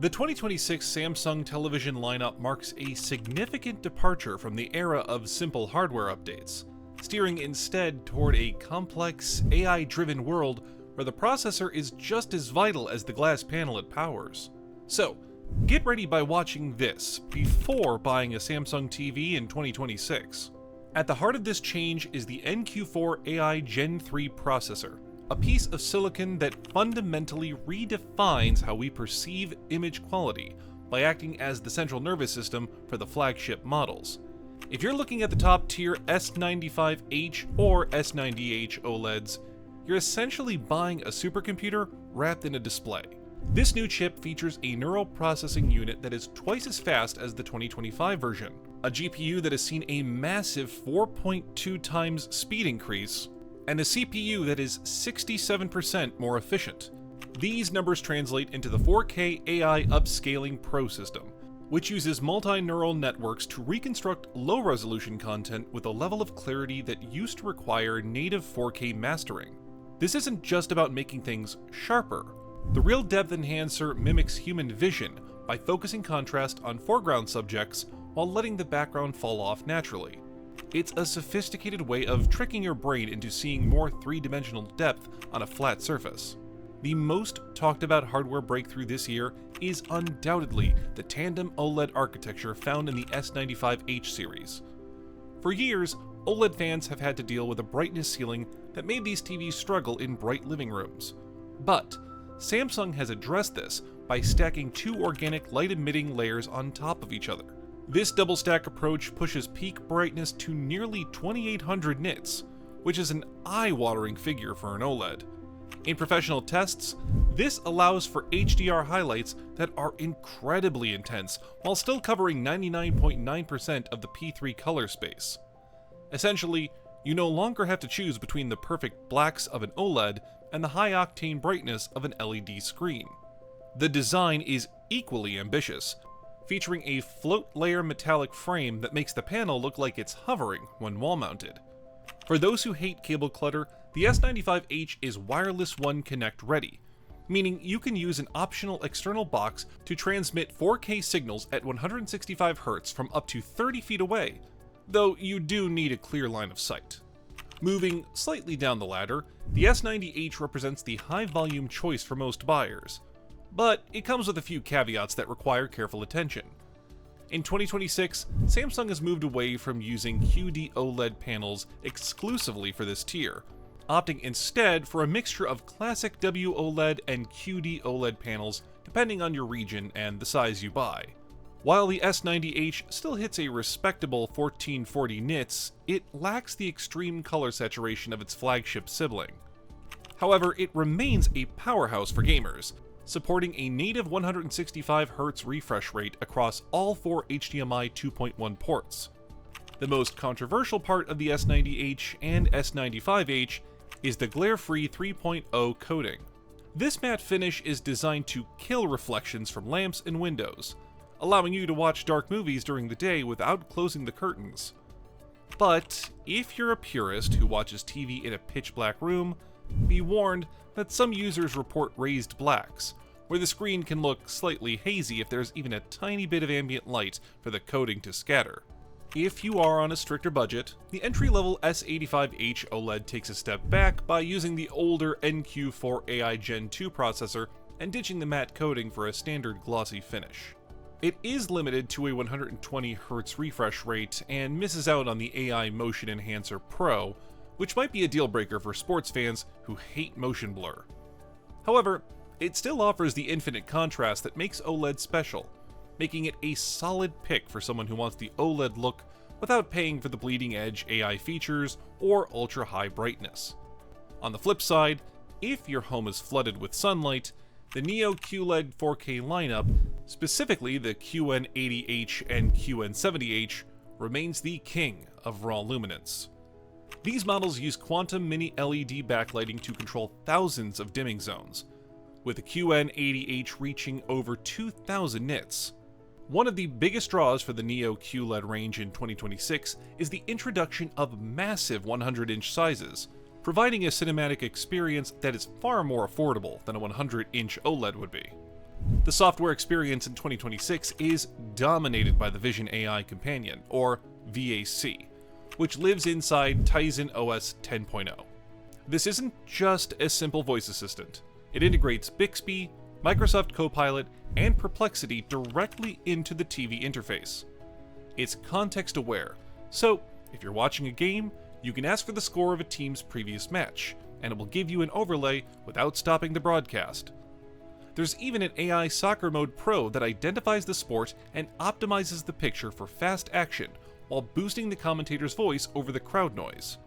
The 2026 Samsung television lineup marks a significant departure from the era of simple hardware updates, steering instead toward a complex, AI-driven world where the processor is just as vital as the glass panel it powers. So, get ready by watching this before buying a Samsung TV in 2026. At the heart of this change is the NQ4 AI Gen 3 processor, a piece of silicon that fundamentally redefines how we perceive image quality by acting as the central nervous system for the flagship models. If you're looking at the top-tier S95H or S90H OLEDs, you're essentially buying a supercomputer wrapped in a display. This new chip features a neural processing unit that is twice as fast as the 2025 version, a GPU that has seen a massive 4.2 times speed increase, and a CPU that is 67% more efficient. These numbers translate into the 4K AI Upscaling Pro system, which uses multi-neural networks to reconstruct low-resolution content with a level of clarity that used to require native 4K mastering. This isn't just about making things sharper. The real depth enhancer mimics human vision by focusing contrast on foreground subjects while letting the background fall off naturally. It's a sophisticated way of tricking your brain into seeing more three-dimensional depth on a flat surface. The most talked about hardware breakthrough this year is undoubtedly the tandem OLED architecture found in the S95H series. For years, OLED fans have had to deal with a brightness ceiling that made these TVs struggle in bright living rooms. But Samsung has addressed this by stacking two organic light-emitting layers on top of each other. This double-stack approach pushes peak brightness to nearly 2800 nits, which is an eye-watering figure for an OLED. In professional tests, this allows for HDR highlights that are incredibly intense while still covering 99.9% of the P3 color space. Essentially, you no longer have to choose between the perfect blacks of an OLED and the high-octane brightness of an LED screen. The design is equally ambitious, featuring a float-layer metallic frame that makes the panel look like it's hovering when wall-mounted. For those who hate cable clutter, the S95H is Wireless One Connect ready, meaning you can use an optional external box to transmit 4K signals at 165 Hz from up to 30 feet away, though you do need a clear line of sight. Moving slightly down the ladder, the S90H represents the high-volume choice for most buyers, but it comes with a few caveats that require careful attention. In 2026, Samsung has moved away from using QD OLED panels exclusively for this tier, opting instead for a mixture of classic WOLED and QD OLED panels depending on your region and the size you buy. While the S90H still hits a respectable 1440 nits, it lacks the extreme color saturation of its flagship sibling. However, it remains a powerhouse for gamers, supporting a native 165 Hz refresh rate across all four HDMI 2.1 ports. The most controversial part of the S90H and S95H is the glare-free 3.0 coating. This matte finish is designed to kill reflections from lamps and windows, allowing you to watch dark movies during the day without closing the curtains. But if you're a purist who watches TV in a pitch-black room, be warned that some users report raised blacks, where the screen can look slightly hazy if there's even a tiny bit of ambient light for the coating to scatter. If you are on a stricter budget, the entry-level S85H OLED takes a step back by using the older NQ4 AI Gen 2 processor and ditching the matte coating for a standard glossy finish. It is limited to a 120 Hz refresh rate and misses out on the AI Motion Enhancer Pro, which might be a deal breaker for sports fans who hate motion blur. However, it still offers the infinite contrast that makes OLED special, making it a solid pick for someone who wants the OLED look without paying for the bleeding-edge AI features or ultra-high brightness. On the flip side, if your home is flooded with sunlight, the Neo QLED 4K lineup, specifically the QN80H and QN70H, remains the king of raw luminance. These models use quantum mini LED backlighting to control thousands of dimming zones, with the QN80H reaching over 2000 nits. One of the biggest draws for the Neo QLED range in 2026 is the introduction of massive 100-inch sizes, providing a cinematic experience that is far more affordable than a 100-inch OLED would be. The software experience in 2026 is dominated by the Vision AI Companion, or VAC, which lives inside Tizen OS 10.0. This isn't just a simple voice assistant. It integrates Bixby, Microsoft Copilot, and Perplexity directly into the TV interface. It's context-aware, so if you're watching a game, you can ask for the score of a team's previous match, and it will give you an overlay without stopping the broadcast. There's even an AI Soccer Mode Pro that identifies the sport and optimizes the picture for fast action while boosting the commentator's voice over the crowd noise.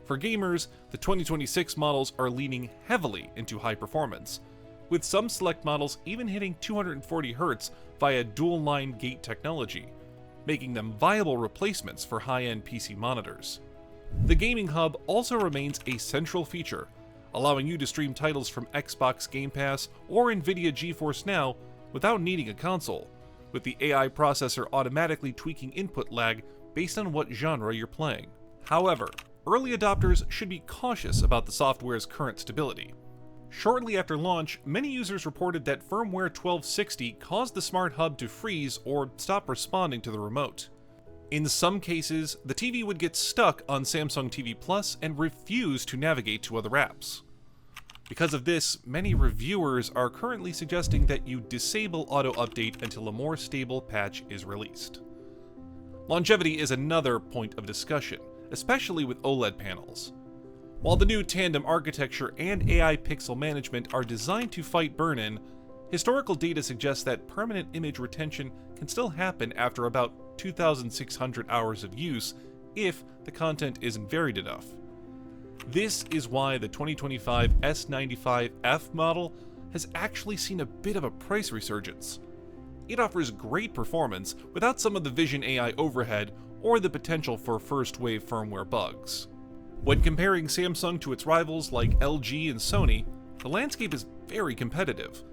For gamers, the 2026 models are leaning heavily into high performance, with some select models even hitting 240 Hz via dual-line gate technology, making them viable replacements for high-end PC monitors. The gaming hub also remains a central feature, allowing you to stream titles from Xbox Game Pass or Nvidia GeForce Now without needing a console, with the AI processor automatically tweaking input lag based on what genre you're playing. However, early adopters should be cautious about the software's current stability. Shortly after launch, many users reported that firmware 1260 caused the Smart Hub to freeze or stop responding to the remote. In some cases, the TV would get stuck on Samsung TV Plus and refuse to navigate to other apps. Because of this, many reviewers are currently suggesting that you disable auto update until a more stable patch is released. Longevity is another point of discussion, especially with OLED panels. While the new tandem architecture and AI pixel management are designed to fight burn-in, historical data suggests that permanent image retention can still happen after about 2,600 hours of use if the content isn't varied enough. This is why the 2025 S95F model has actually seen a bit of a price resurgence. It offers great performance without some of the Vision AI overhead or the potential for first-wave firmware bugs. When comparing Samsung to its rivals like LG and Sony, the landscape is very competitive.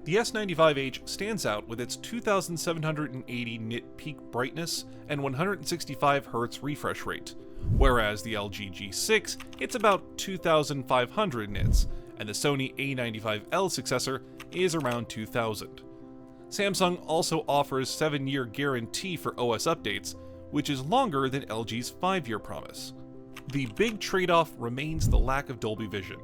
The S95H stands out with its 2780 nit peak brightness and 165 Hz refresh rate, whereas the LG G6 hits about 2500 nits, and the Sony A95L successor is around 2000. Samsung also offers 7-year guarantee for OS updates, which is longer than LG's 5-year promise. The big trade-off remains the lack of Dolby Vision.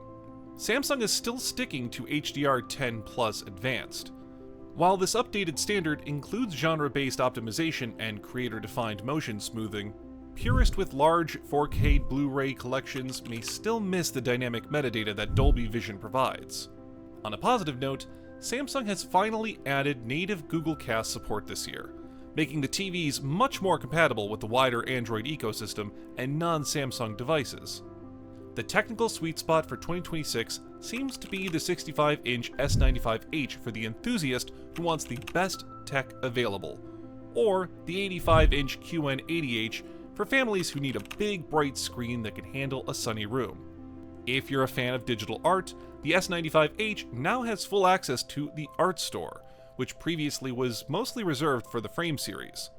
Samsung is still sticking to HDR10 Plus Advanced. While this updated standard includes genre-based optimization and creator-defined motion smoothing, purists with large 4K Blu-ray collections may still miss the dynamic metadata that Dolby Vision provides. On a positive note, Samsung has finally added native Google Cast support this year, making the TVs much more compatible with the wider Android ecosystem and non-Samsung devices. The technical sweet spot for 2026 seems to be the 65-inch S95H for the enthusiast who wants the best tech available, or the 85-inch QN80H for families who need a big bright screen that can handle a sunny room. If you're a fan of digital art, the S95H now has full access to the Art Store, which previously was mostly reserved for the Frame series.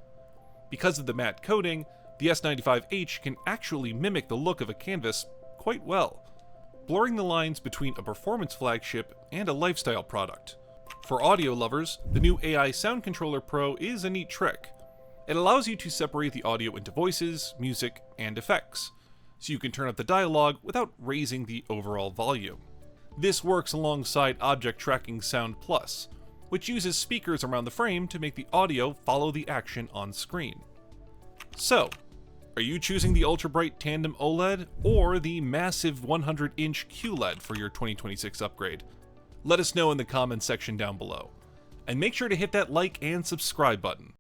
Because of the matte coating, the S95H can actually mimic the look of a canvas quite well, blurring the lines between a performance flagship and a lifestyle product. For audio lovers, the new AI Sound Controller Pro is a neat trick. It allows you to separate the audio into voices, music, and effects, so you can turn up the dialogue without raising the overall volume. This works alongside Object Tracking Sound Plus, which uses speakers around the frame to make the audio follow the action on screen. So, are you choosing the ultra-bright tandem OLED or the massive 100-inch QLED for your 2026 upgrade? Let us know in the comments section down below. And make sure to hit that like and subscribe button.